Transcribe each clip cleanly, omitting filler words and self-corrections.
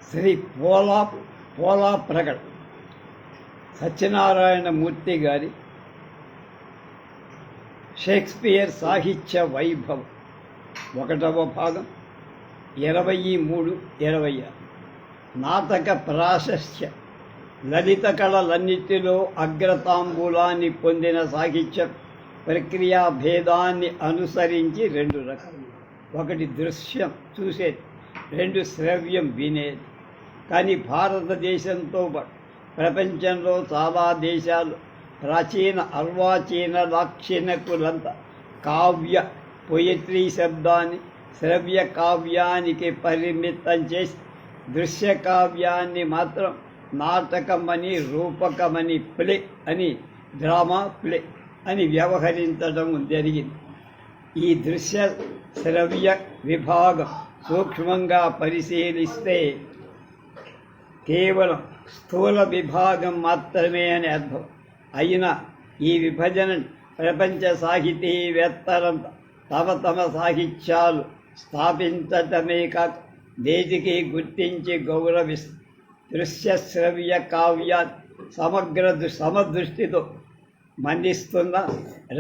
శ్రీ పోలా ప్రగట్ సత్యనారాయణమూర్తి గారి షేక్స్పియర్ సాహిత్య వైభవం 1వ భాగం 23-26 నాటక ప్రాశస్త్య లలిత కళలన్నిటిలో అగ్రతాంబూలాన్ని పొందిన సాహిత్య ప్రక్రియా భేదాన్ని అనుసరించి 2 రకాలు. 1 దృశ్యం చూసేది, 2 శ్రవ్యం వినేది. కానీ భారతదేశంతో పాటు ప్రపంచంలో చాలా దేశాలు ప్రాచీన అర్వాచీన దాక్షిణ్యకులంతా పొయట్రీ శబ్దాన్ని శ్రవ్య కావ్యానికి పరిమితం చేసి దృశ్య కావ్యాన్ని మాత్రం నాటకమని రూపకమని ప్లే అని డ్రామా ప్లే అని వ్యవహరించడం జరిగింది. ఈ దృశ్య శ్రవ్య విభాగం సూక్ష్మంగా పరిశీలిస్తే కేవలం స్థూల విభాగం మాత్రమే అని అర్థం. అయినా ఈ విభజన ప్రపంచ సాహితీవేత్తలంతా తమ సాహిత్యాలు స్థాపించటమే కాక దేశికి గుర్తించి గౌరవిస్తారు. దృశ్య శ్రవ్య కావ్యాన్ని సమదృష్టితో మండిస్తున్న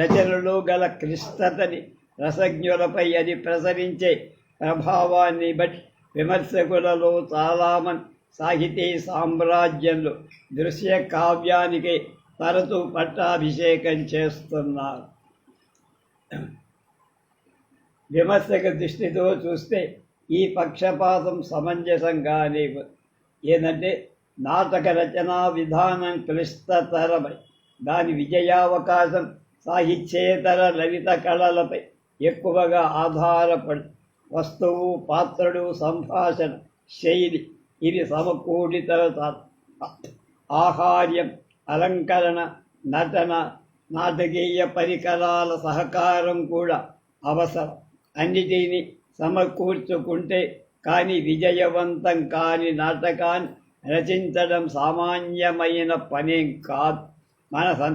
రచనలు గల క్లిష్టతని రసజ్ఞులపై అది ప్రసరించే ప్రభావాన్ని బట్టి విమర్శకులలో చాలామంది సాహితీ సామ్రాజ్యంలో దృశ్య కావ్యానికి తరచూ పట్టాభిషేకం చేస్తున్నారు. విమర్శక దృష్టితో చూస్తే ఈ పక్షపాతం సమంజసంగానే ఏంటంటే నాటక రచనా విధానం క్లిష్టతరమై దాని విజయావకాశం సాహిత్యేతర లలిత కళలపై ఎక్కువగా ఆధారపడి వస్తువు, పాత్రలు, సంభాషణ శైలి ఇది సమకూడిత ఆహార్యం, అలంకరణ, నటన, నాటకీయ పరికరాల సహకారం కూడా అవసరం. అన్నిటినీ సమకూర్చుకుంటే కానీ విజయవంతం కాని నాటకాన్ని రచించడం సామాన్యమైన పనేం కాదు.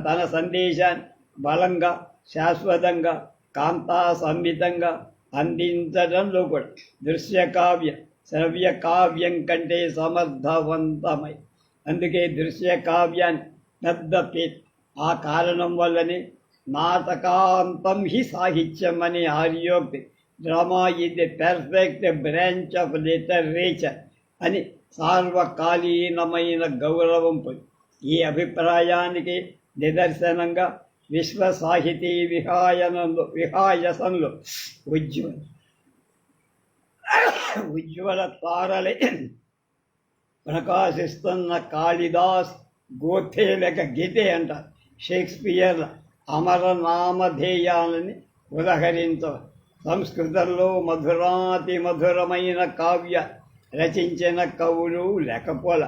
తన సందేశాన్ని బలంగా, శాశ్వతంగా, కాంతా సంహితంగా అందించడంలో కూడా దృశ్యకావ్యం శ్రవ్య కావ్యం కంటే సమర్థవంతమై. అందుకే దృశ్య కావ్యాన్ని పెద్ద పేరు. ఆ కారణం వల్లనే నాటకాంతం హి సాహిత్యం అనే ఆర్యోక్తి drama is the perfect branch of literature అని సార్వకాలీనమైన గౌరవం పొంది. ఈ అభిప్రాయానికి నిదర్శనంగా విశ్వ సాహితీ విహాయసంలో ఉజ్వల తారలే ప్రకాశిస్తున్న కాళిదాస్, గోథే లేక గీతే అంటారు. షేక్స్పియర్ అమరనామధేయాలని ఉదహరించవు. సంస్కృతంలో మధురాతి మధురమైన కావ్య రచించిన కవులు లేకపోల.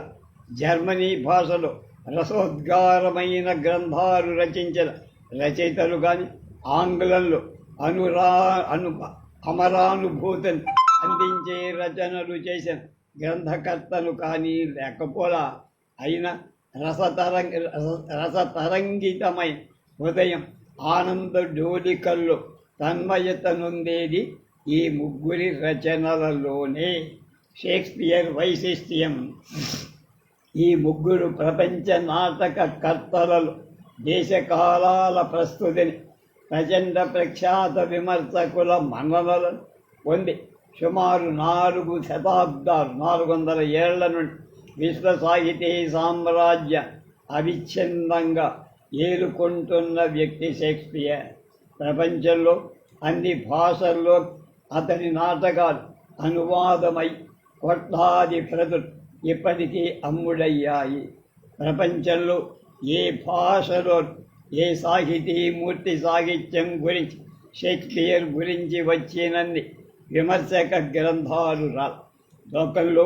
జర్మనీ భాషలో రసోద్గారమైన గ్రంథాలు రచించిన రచయితలు కానీ, ఆంగ్లంలో అమరానుభూతిని అందించే రచనలు చేసిన గ్రంథకర్తలు కానీ లేకపోలా. అయినా రసతరంగితమైన హృదయం ఆనంద డోలికల్లో తన్మయత నొందేది ఈ ముగ్గురి రచనలలోనే. షేక్స్పియర్ వైశిష్ట్యం ఈ ముగ్గురు ప్రపంచ నాటక కర్తలలో దేశకాలాల ప్రస్తుతిని ప్రచండ ప్రఖ్యాత విమర్శకుల మన్ననలను పొంది సుమారు 4 శతాబ్దాలు 400 ఏళ్ల నుండి విశ్వ సాహితీ సామ్రాజ్య అవిచ్ఛిన్నంగా ఏలుకుంటున్న వ్యక్తి షేక్స్పియర్. ప్రపంచంలో అన్ని భాషల్లో అతని నాటకాలు అనువాదమై కోట్లాది ప్రతులు ఇప్పటికీ అమ్ముడయ్యాయి. ప్రపంచంలో ఏ భాషలో ఏ సాహితీమూర్తి సాహిత్యం గురించి షేక్స్పియర్ గురించి వచ్చినన్ని విమర్శక గ్రంథాలు లోకంలో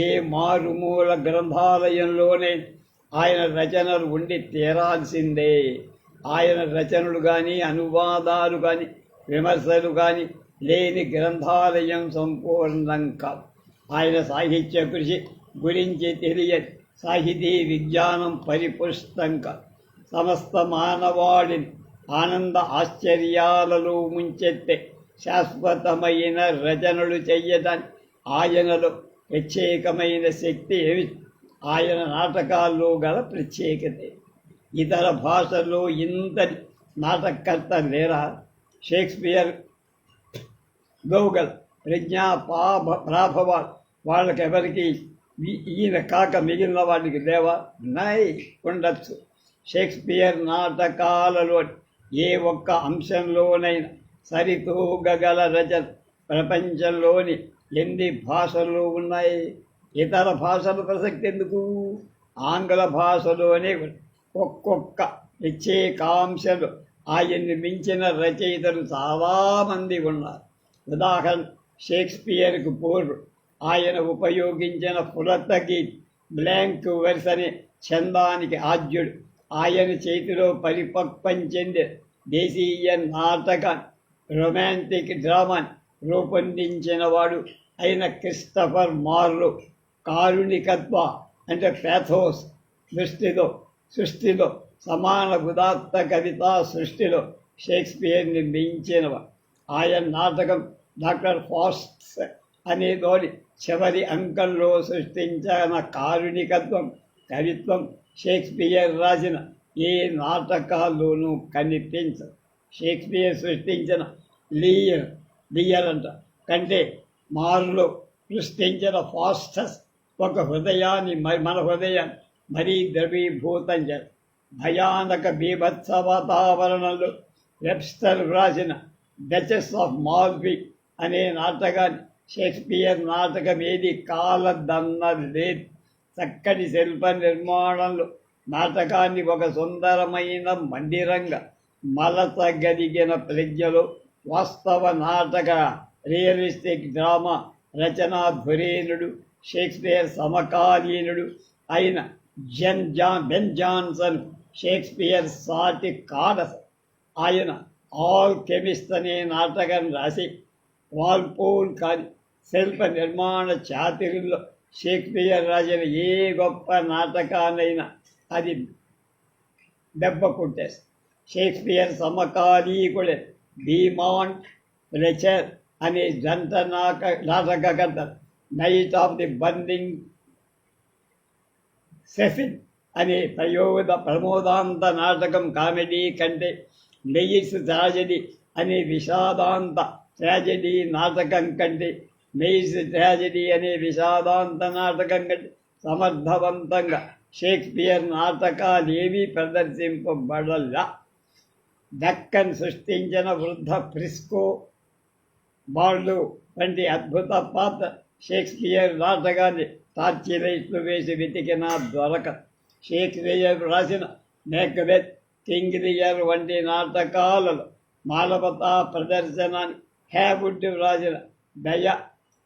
ఏ మారుమూల గ్రంథాలయంలోనే ఆయన రచనలు ఉండి తీరాల్సిందే. ఆయన రచనలు కానీ, అనువాదాలు కానీ, విమర్శలు కానీ లేని గ్రంథాలయం సంపూర్ణం కాదు. ఆయన సాహిత్య కృషి గురించి తెలియని సాహితీ విజ్ఞానం పరిపుష్టం కాదు. సమస్త మానవాళిని ఆనంద ఆశ్చర్యాలలో ముంచెత్తే శాశ్వతమైన రచనలు చెయ్యటానికి ఆయనలో ప్రత్యేకమైన శక్తి ఏమిటి? ఆయన నాటకాల్లో గల ప్రత్యేకత. ఇతర భాషల్లో ఇంతటి నాటకర్త లేరా? షేక్స్పియర్, గౌగల్, ప్రజ్ఞా ప్రాభవాలు వాళ్ళకెవరికి ఈయన కాక మిగిలిన వాడికి లేవా? ఉన్నాయి, ఉండొచ్చు. షేక్స్పియర్ నాటకాలలో ఏ ఒక్క అంశంలోనైనా సరితూగగల రచన ప్రపంచంలోని ఎన్ని భాషలు ఉన్నాయి? ఇతర భాషల ప్రసక్తి ఎందుకు? ఆంగ్ల భాషలోనే ఒక్కొక్క ప్రత్యేకాంశాలు ఆయన్ని మించిన రచయితలు చాలామంది ఉన్నారు. ఉదాహరణ, షేక్స్పియర్కు పూర్వం ఆయన ఉపయోగించిన పులతగీతి, బ్లాంక్ వెర్స్ అనే ఛందానికి ఆద్యుడు. ఆయన చేతిలో పరిపక్వం చెందే దేశీయ నాటకాన్ని, రొమాంటిక్ డ్రామాని రూపొందించిన వాడు అయిన క్రిస్టఫర్ మార్లో కారుణికత్వ అంటే ప్యాథోస్ సృష్టిలో సమాన ఉదాత్త కవితా సృష్టిలో షేక్స్పియర్ని మించినవాడు. ఆయన నాటకం డాక్టర్ ఫాస్ట్స్ అనేదోని చివరి అంకంలో సృష్టించిన కారుణికత్వం, కవిత్వం షేక్స్పియర్ రాసిన ఏ నాటకాల్లోనూ కనిపించదు. షేక్స్పియర్ సృష్టించిన లియర్ కంటే మారులో సృష్టించిన ఫాస్టస్ ఒక హృదయాన్ని, మన హృదయాన్ని మరీ ద్రవీభూతం చేస్తారు. భయానక బీభత్స వాతావరణంలో వెబ్స్టర్ రాసిన డచెస్ ఆఫ్ మాల్బీ అనే నాటకాన్ని షేక్స్పియర్ నాటకం ఏది కాలదన్నది లేదు. చక్కటి శిల్ప నిర్మాణంలో నాటకాన్ని ఒక సుందరమైన మందిరంగా మలచగలిగిన ప్రజ్ఞలో వాస్తవ నాటక రియలిస్టిక్ డ్రామా రచనా ధురీనుడు, షేక్స్పియర్ సమకాలీనుడు అయిన బెన్ జాన్సన్ షేక్స్పియర్ సాటి కాడస. ఆయన ఆల్కెమిస్ట్ అనే నాటకం రాసి వాల్పోల్ కాని శిల్ప నిర్మాణ చాతుర్యంలో షేక్స్పియర్ రాసిన ఏ గొప్ప నాటకాన్నైనా అది దెబ్బ కొట్టేస్తుంది. షేక్స్పియర్ సమకాలీకుడే బీమాంట్ ఫ్లెచర్ అనే జంట నాటకకర్త నైట్ ఆఫ్ ది బర్నింగ్ సెఫిన్ అనే ప్రమోదాంత నాటకం కామెడీ కంటే, మెయిర్స్ ట్రాజెడీ అనే విషాదాంత ట్రాజెడీ నాటకం కంటే, మెయిర్స్ ట్రాజెడీ అనే విషాదాంత నాటకం కంటే సమర్థవంతంగా షేక్స్పియర్ నాటకాలేవీ ప్రదర్శింపబడలా. డక్కన్ సృష్టించిన వృద్ధ ప్రిస్కో బాల్డు వంటి అద్భుత పాత్ర షేక్స్పియర్ నాటకాన్ని టార్చిలైట్లు వేసి వెతికినా దొరకదు. షేక్స్పియర్ రాసిన మేక్బెత్, కింగ్ లియర్ వంటి నాటకాలలో మానవతా ప్రదర్శనాన్ని, హ్యావుడ్ రాసిన దయ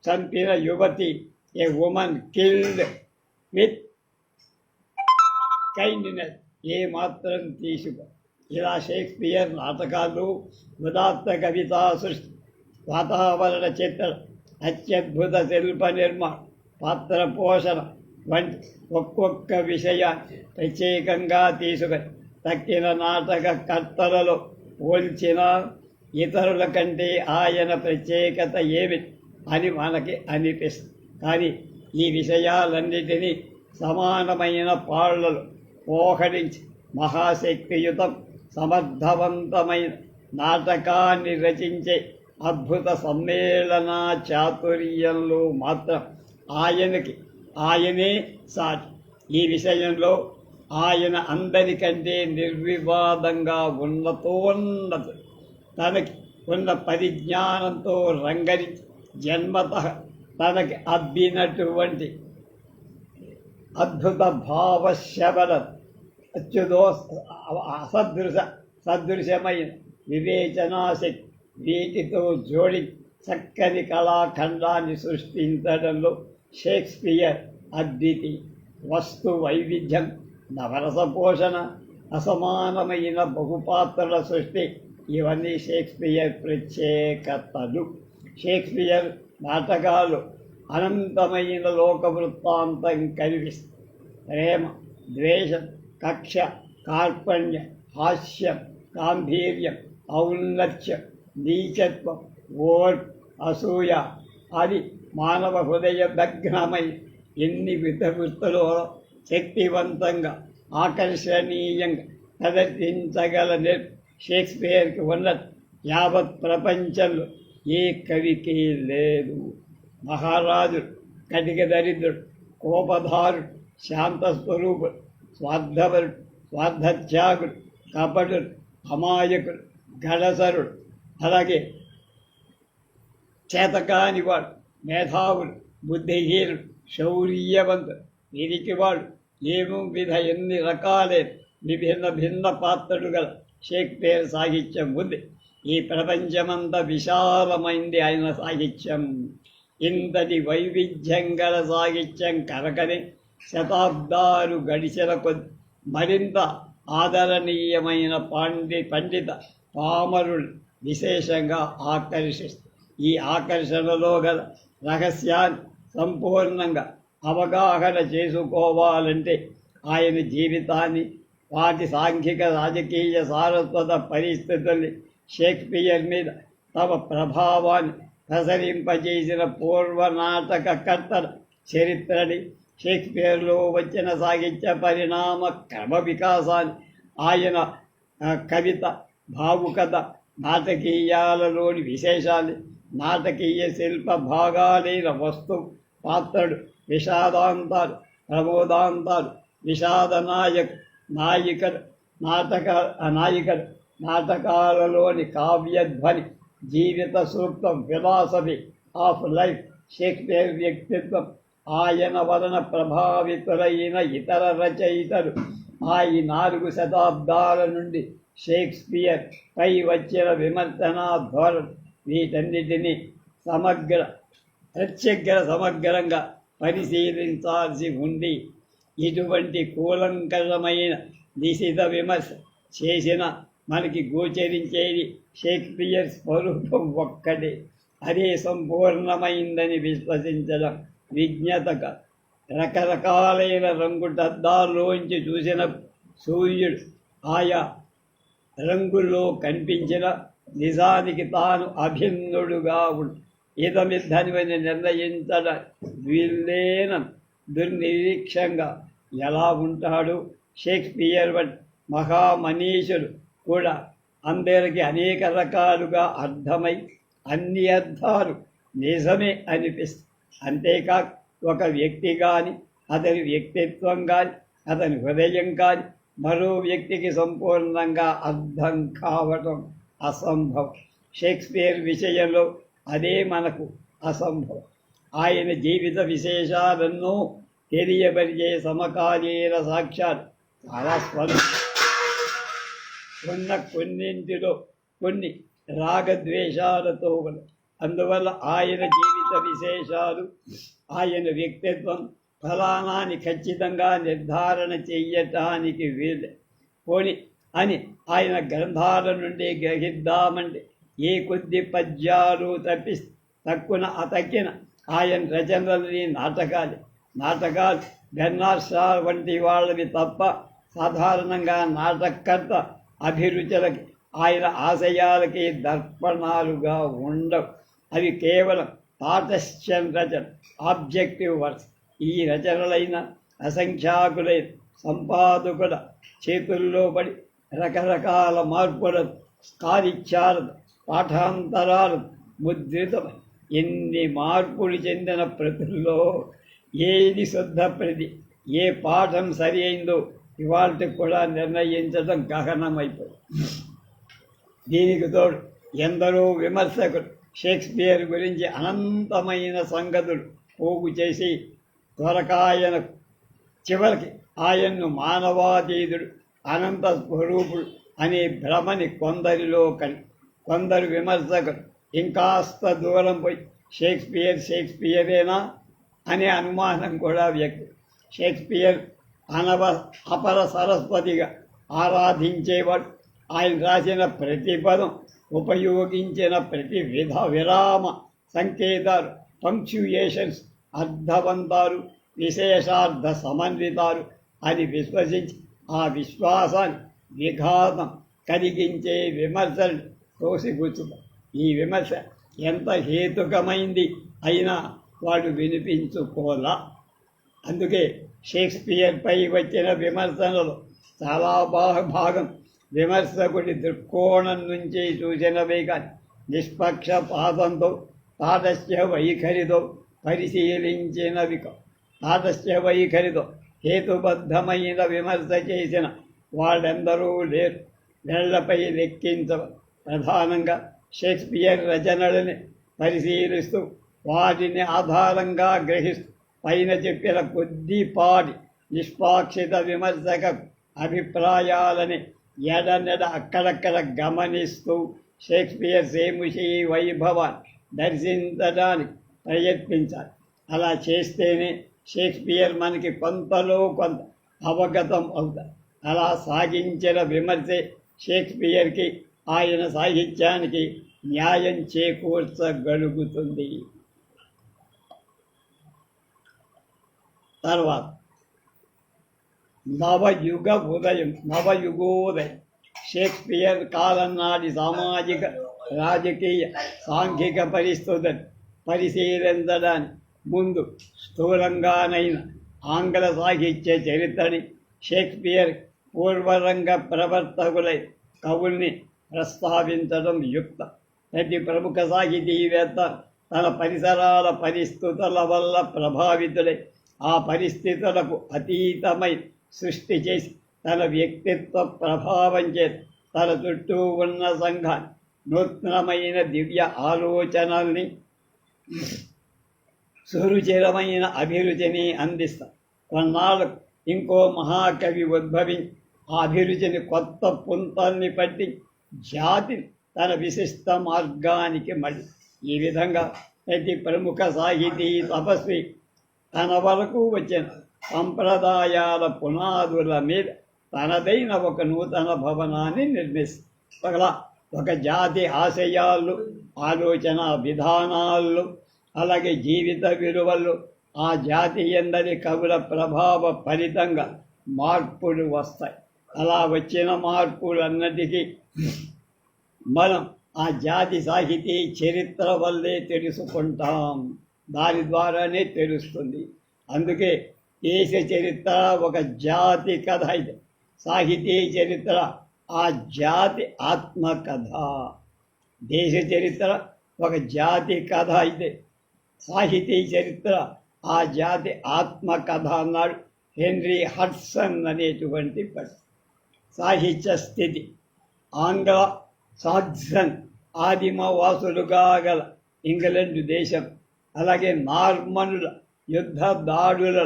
చంపిన యువతి, ఏ ఉమన్ కిల్డ్ విత్ కైండ్నెస్ ఏమాత్రం తీసుకో. ఇలా షేక్స్పియర్ నాటకాలు ఉదాత్త కవితా సృష్టి, వాతావరణ చిత్రం, అత్యద్భుత శిల్ప నిర్మాణం, పాత్ర పోషణ వంటి ఒక్కొక్క విషయాన్ని ప్రత్యేకంగా తీసుకొని తక్కిన నాటక కర్తలలో పోల్చిన ఇతరుల కంటే ఆయన ప్రత్యేకత ఏమిటి అని మనకి అనిపిస్తుంది. కానీ ఈ విషయాలన్నిటినీ సమానమైన పాళ్లలో పోహరించి మహాశక్తియుతం సమర్థవంతమైన నాటకాన్ని రచించే అద్భుత సమ్మేళన చాతుర్యంలో మాత్రం ఆయనే సాటి. ఈ విషయంలో ఆయన అందరికంటే నిర్వివాదంగా ఉన్నతోన్నత, తనకి ఉన్న పరిజ్ఞానంతో రంగరించి జన్మత తనకి అబ్బినటువంటి అద్భుత భావశబల సదృశమైన వివేచనాశక్తి వీటితో జోడి చక్కని కళాఖండాన్ని సృష్టించడంలో షేక్స్పియర్ అద్వితీయ. వస్తు వైవిధ్యం, నవరస పోషణ, అసమానమైన బహుపాత్రల సృష్టి ఇవన్నీ షేక్స్పియర్ ప్రత్యేకతలు. షేక్స్పియర్ నాటకాలు అనంతమైన లోక వృత్తాంతం కనిపిస్తాయి. ప్రేమ, ద్వేషం, కక్ష, కార్పణ్యం, హాస్యం, గాంభీర్యం, ఔన్నత్యం, నీచత్వం, ఓర్పు, అసూయ, అది మానవ హృదయ దగ్నమై ఎన్ని వృత్తులో శక్తివంతంగా ఆకర్షణీయంగా ప్రదర్శించగల షేక్స్పియర్కి ఉన్నది యావత్ ప్రపంచంలో ఏ కవికి లేదు. మహారాజుడు, కటిక దరిద్రుడు, కోపధారుడు, శాంతస్వరూపుడు, స్వార్థపరుడు, స్వార్థత్యాగుడు, కపటుడు, అమాయకుడు, గడసరుడు, అలాగే చేతకానివాడు, మేధావుడు, బుద్ధిహీనుడు, శౌర్యవంతుడు, వీరికివాడు, ఏమో విధ ఎన్ని రకాలైన విభిన్న భిన్న పాత్రలు గల షేక్స్పియర్ సాహిత్యం ఉంది. ఈ ప్రపంచమంతా విశాలమైంది ఆయన సాహిత్యం. ఇంతటి వైవిధ్యం గల సాహిత్యం కనుకనే శతాబ్దాలు గడిచిన కొద్ది మరింత ఆదరణీయమైన పండిత పామరులు విశేషంగా ఆకర్షిస్తారు. ఈ ఆకర్షణలో గల రహస్యాన్ని సంపూర్ణంగా అవగాహన చేసుకోవాలంటే ఆయన జీవితాన్ని, వాటి సాంఘిక రాజకీయ సారస్వత పరిస్థితుల్ని, షేక్స్పియర్ మీద తమ ప్రభావాన్ని ప్రసరింపజేసిన పూర్వ నాటకకర్తల చరిత్రని, షేక్స్పియర్లో వచ్చిన సాహిత్య పరిణామ క్రమ వికాసాన్ని, ఆయన కవిత, భావుకథ, నాటకీయాలలోని విశేషాన్ని, నాటకీయ శిల్ప భాగాలైన వస్తు పాత్రలు, విషాదాంతాలు, ప్రమోదాంతాలు, విషాద నాయికలు, నాటకాలలోని కావ్యధ్వని, జీవిత సూక్తం, ఫిలాసఫీ ఆఫ్ లైఫ్, షేక్స్పియర్ వ్యక్తిత్వం, ఆయన వలన ప్రభావితులైన ఇతర రచయితలు, ఆ 4 శతాబ్దాల నుండి షేక్స్పియర్ పై వచ్చిన విమర్శనా ధోరణి, వీటన్నిటినీ సమగ్రంగా పరిశీలించాల్సి ఉంది. ఇటువంటి కూలంకషమైన నిశిత విమర్శ చేసిన మనకి గోచరించేది షేక్స్పియర్ స్వరూపం ఒక్కటే. అదే సంపూర్ణమైందని విశ్వసించడం విజ్ఞతక. రకరకాలైన రంగుటద్దాల్లోంచి చూసిన సూర్యుడు ఆయా రంగుల్లో కనిపించిన నిజానికి తాను అభిన్నుడుగా ఇదమిద్దనివని నిర్ణయించడం వీల్లేన దుర్నిరీక్షంగా ఎలా ఉంటాడు. షేక్స్పియర్ వంటి మహామనీషుడు కూడా అందరికీ అనేక రకాలుగా అర్థమై అన్ని అర్థాలు నిజమే అనిపిస్తాయి. అంతేకాక ఒక వ్యక్తి కానీ, అతని వ్యక్తిత్వం కానీ, అతని హృదయం కానీ మరో వ్యక్తికి సంపూర్ణంగా అర్థం కావటం అసంభవం. షేక్స్పియర్ విషయంలో అదే మనకు అసంభవం. ఆయన జీవిత విశేషాలన్నో తెలియబరిచే సమకాలీన సాక్ష్యాలు చాలా ఉన్న కొన్నింటిలో కొన్ని రాగద్వేషాలతో ఉన్నాయి. అందువల్ల ఆయన జీవిత విశేషాలు, ఆయన వ్యక్తిత్వం ఫలానాన్ని ఖచ్చితంగా నిర్ధారణ చెయ్యటానికి వీలు పోని అని ఆయన గ్రంథాల నుండి గ్రహిద్దామంటే ఏ కొద్ది పద్యాలు తక్కువ అతక్కిన ఆయన రచనలని నాటకాలు బెర్నార్డ్ షా వంటి వాళ్ళవి తప్ప సాధారణంగా నాటకర్త అభిరుచులకి, ఆయన ఆశయాలకి దర్పణాలుగా ఉండవు. అవి కేవలం తాటస్థ్యం రచన, ఆబ్జెక్టివ్ వర్క్స్. ఈ రచనలైన అసంఖ్యాకులైన సంపాదకుల చేతుల్లో పడి రకరకాల మార్పులను, స్కారిత్యాలను, పాఠాంతరాలు ముద్రితమై ఎన్ని మార్పులు చెందిన ప్రతుల్లో ఏది శుద్ధ ప్రతి, ఏ పాఠం సరి అయిందో ఇవాళకి కూడా నిర్ణయించడం గహనమైపోయింది. దీనికి తోడు ఎందరో విమర్శకులు షేక్స్పియర్ గురించి అనంతమైన సంగతులు పోగు చేసి త్వరకాయన చివరికి ఆయన్ను మానవాతీతుడు, అనంత స్వరూపుడు అనే భ్రమని కొందరు విమర్శకులు ఇంకాస్త దూరం పోయి షేక్స్పియరేనా అనే అనుమానం కూడా వ్యక్తం. షేక్స్పియర్ అపర సరస్వతిగా ఆరాధించేవాడు. ఆయన రాసిన ప్రతి పదం, ఉపయోగించిన ప్రతి విరామ సంకేతాలు, పంక్చుయేషన్స్ అర్థవంతాలు, విశేషార్థ సమన్వితాలు అని విశ్వసించి ఆ విశ్వాసాన్ని విఘాతం కలిగించే విమర్శలు తోసిపుచ్చుతారు. ఈ విమర్శ ఎంత హేతుకమైంది అయినా వాడు వినిపించుకోలా. అందుకే షేక్స్పియర్పై వచ్చిన విమర్శనలు చాలా భాగం విమర్శకుడి దృక్కోణం నుంచి చూసినవే కానీ నిష్పక్షపాతంతో తాటస్థ్య వైఖరితో పరిశీలించినవి. తాటస్థ్య వైఖరితో హేతుబద్ధమైన విమర్శ చేసిన వాళ్ళెందరూ లేరు. వేళ్లపై లెక్కించవ. ప్రధానంగా షేక్స్పియర్ రచనలని పరిశీలిస్తూ వాటిని ఆధారంగా గ్రహిస్తూ పైన చెప్పిన కొద్దిపాటి నిష్పాక్షిత విమర్శక అభిప్రాయాలని ఎడనెడ అక్కడక్కడ గమనిస్తూ షేక్స్పియర్ సేముషి వైభవాన్ని దర్శించడానికి ప్రయత్నించాలి. అలా చేస్తేనే షేక్స్పియర్ మనకి కొంతలో కొంత అవగతం అవుతారు. అలా సాగించిన విమర్శే షేక్స్పియర్కి ఆయన సాహిత్యానికి న్యాయం చేకూర్చగలుగుతుంది. తర్వాత నవయుగోదయం షేక్స్పియర్ కాలం నాటి సామాజిక రాజకీయ సాంఘిక పరిస్థితులను పరిశీలించడానికి ముందు స్థూలంగానైన ఆంగ్ల సాహిత్య చరిత్రని షేక్స్పియర్ పూర్వరంగ ప్రవర్తకులై కవుల్ని ప్రస్తావించడం యుక్తం. ప్రతి ప్రముఖ సాహితీవేత్త తన పరిసరాల పరిస్థితుల వల్ల ప్రభావితులై ఆ పరిస్థితులకు అతీతమై సృష్టి చేసి తన వ్యక్తిత్వ ప్రభావం చేత తన చుట్టూ ఉన్న సంఘాన్ని నూతనమైన దివ్య ఆలోచనల్ని సురుచిరమైన అభిరుచిని అందిస్తారు. కొన్నాళ్ళకు ఇంకో మహాకవి ఉద్భవించి ఆ అభిరుచిని కొత్త పుంతల్ని పట్టి జాతిని తన విశిష్ట మార్గానికి మళ్ళీ ఈ విధంగా ప్రతి ప్రముఖ సాహితీ తపస్వి తన వరకు వచ్చిన సంప్రదాయాల పునాదుల మీద తనదైన ఒక నూతన భవనాన్ని నిర్మిస్తారు. ఒక జాతి ఆశయాలు, ఆలోచన విధానాలు, అలాగే జీవిత విలువలు ఆ జాతి ఎందరి కవుల ప్రభావ ఫలితంగా మార్పులు వస్తాయి. అలా వచ్చిన మార్పులన్నిటికీ మనం ఆ జాతి సాహితీ చరిత్ర వల్లే తెలుసుకుంటాం. దాని ద్వారానే తెలుస్తుంది. అందుకే దేశ చరిత్ర ఒక జాతి కథ అయితే, సాహితీ చరిత్ర ఆ జాతి ఆత్మకథ. దేశ చరిత్ర ఒక జాతి కథ అయితే సాహితీ చరిత్ర ఆ జాతి ఆత్మకథ అన్నాడు హెన్రీ హడ్సన్ అనేటువంటి సాహిత్య స్థితి. ఆంగ్ల సాక్సన్ ఆదిమవాసులుగా గల ఇంగ్లండు దేశం, అలాగే నార్మనుల యుద్ధ దాడుల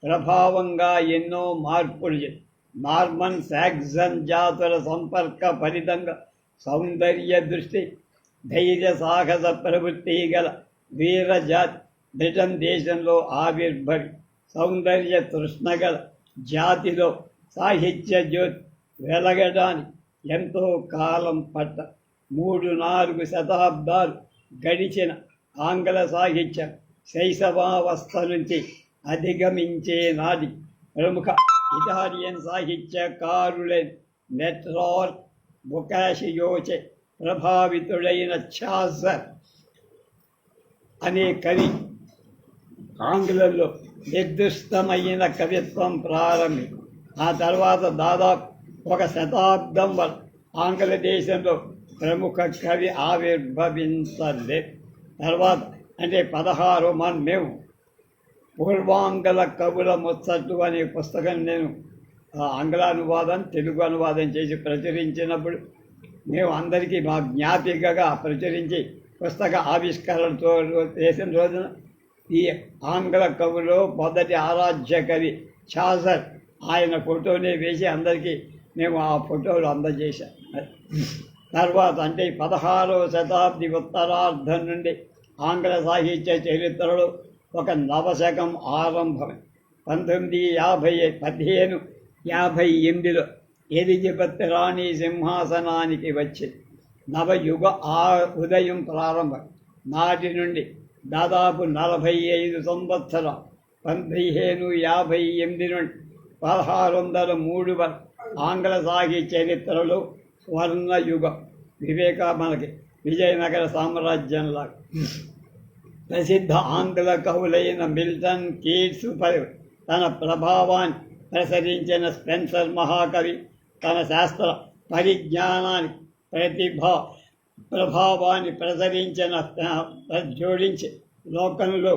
ప్రభావంగా ఎన్నో మార్పులు చేసి నార్మన్ సాక్సన్ జాతుల సంపర్క ఫలితంగా సౌందర్య దృష్టి, ధైర్య సాహస ప్రవృత్తి గల వీరజాతి బ్రిటన్ దేశంలో ఆవిర్భవి సౌందర్య తృష్ణ గల జాతిలో సాహిత్య జ్యోతి వెలగడానికి ఎంతో కాలం పట్ట. 3-4 శతాబ్దాలు గడిచిన ఆంగ్ల సాహిత్యం శైశవావస్థ నుంచి అధిగమించే నాటి ప్రముఖ ఇటాలియన్ సాహిత్యకారులైన నెట్రార్క్, బొకాషియోచే ప్రభావితుడైన చాసర్ అనే కవి ఆంగ్లంలో నిర్దిష్టమైన కవిత్వం ప్రారంభి. ఆ తర్వాత దాదాపు 1 శతాబ్దం వరకు ఆంగ్లదేశంలో ప్రముఖ కవి ఆవిర్భవించలేదు. తర్వాత అంటే 16 మేము పూర్వాంగల కవుల ముచ్చట్లు అనే పుస్తకం నేను ఆంగ్ల అనువాదం తెలుగు అనువాదం చేసి ప్రచురించినప్పుడు మేము అందరికీ మా జ్ఞాపికగా ప్రచురించి పుస్తక ఆవిష్కరణతో చేసిన రోజున ఈ ఆంగ్ల కవులో మొదటి ఆరాధ్య కవి చాసర్ ఆయన ఫోటోనే వేసి అందరికీ మేము ఆ ఫోటోలు అందజేశాం. తర్వాత అంటే 16వ శతాబ్ది ఉత్తరార్ధం నుండి ఆంగ్ల సాహిత్య చరిత్రలో ఒక నవశకం ఆరంభమై 1558లో ఎలిజబెత్ రాణి సింహాసనానికి వచ్చింది. నవయుగ ఉదయం ప్రారంభం. నాటి నుండి దాదాపు 45 సంవత్సరాలు 1558 నుండి 1603 వరకు ఆంగ్ల సాహిత్య చరిత్రలో స్వర్ణయుగం. మనకి విజయనగర సామ్రాజ్యంలాగా. ప్రసిద్ధ ఆంగ్ల కవులైన మిల్టన్ కీట్స్ తన ప్రభావాన్ని ప్రసరించిన స్పెన్సర్ మహాకవి తన శాస్త్ర పరిజ్ఞానానికి ప్రభావాన్ని ప్రసరించిన జోడించి లోకంలో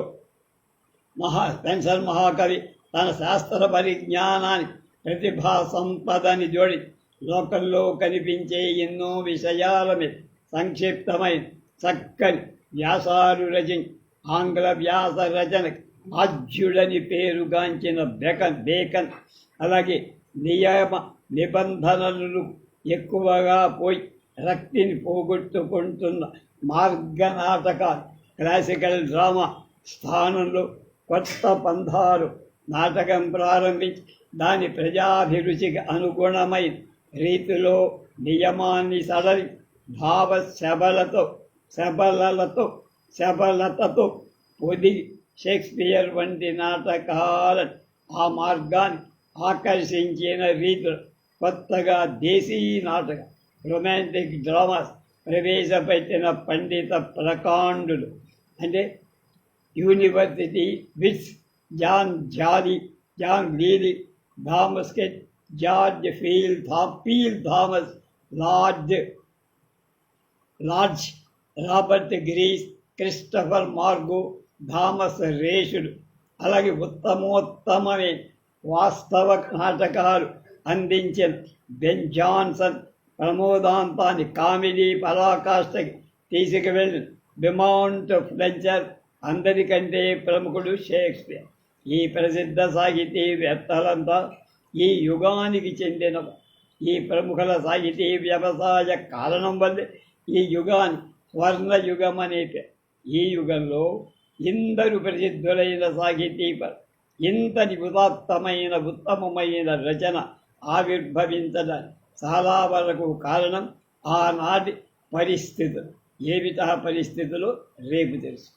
స్పెన్సర్ మహాకవి తన శాస్త్ర పరిజ్ఞానానికి ప్రతిభా సంపదని జోడి లోకంలో కనిపించే ఎన్నో విషయాల మీద సంక్షిప్తమైన చక్కని వ్యాసాలు రచించి ఆంగ్ల వ్యాస రచనకి ఆద్యుడని పేరుగాంచిన బేకన్ అలాగే నియమ నిబంధనలు ఎక్కువగా పోయి రక్తిని పోగొట్టుకుంటున్న మార్గ నాటకాలు క్లాసికల్ డ్రామా స్థానంలో కొత్త పంథాలు నాటకం ప్రారంభించి దాని ప్రజాభిరుచికి అనుగుణమైన రీతిలో నియమాన్ని సడలి భావ శబలతతో పొది షేక్స్పియర్ వంటి నాటకాలను ఆ మార్గాన్ని ఆకర్షించిన రీతిలో కొత్తగా దేశీ నాటక రొమాంటిక్ డ్రామాస్ ప్రవేశపెట్టిన పండిత ప్రకాండులు అంటే university wits John Lyly Thomas Kyd George Peele Thomas Lodge Robert Greene Christopher Marlowe Thomas రేషుడు అలాగే ఉత్తమోత్తమైన వాస్తవ నాటకాలు అందించిన బెన్ జాన్సన్ ప్రమోదాంతాన్ని కామెడీ పరాకాష్ఠకి తీసుకువెళ్ళిన బిమాంట్ ఫ్లెంచర్ అందరికంటే ప్రముఖుడు షేక్స్పియర్. ఈ ప్రసిద్ధ సాహితీవేత్తలంతా ఈ యుగానికి చెందిన ఈ ప్రముఖుల సాహితీ వ్యవసాయ కారణం వల్లే ఈ యుగాన్ని స్వర్ణయుగం అనే పేరు. ఈ యుగంలో ఇందరు ప్రసిద్ధులైన సాహితీపరు ఇంతటి ఉత్తమమైన రచన ఆవిర్భవించడానికి చాలా వరకు కారణం ఆనాటి పరిస్థితులు. ఏమిటా పరిస్థితులు రేపు తెలుసు.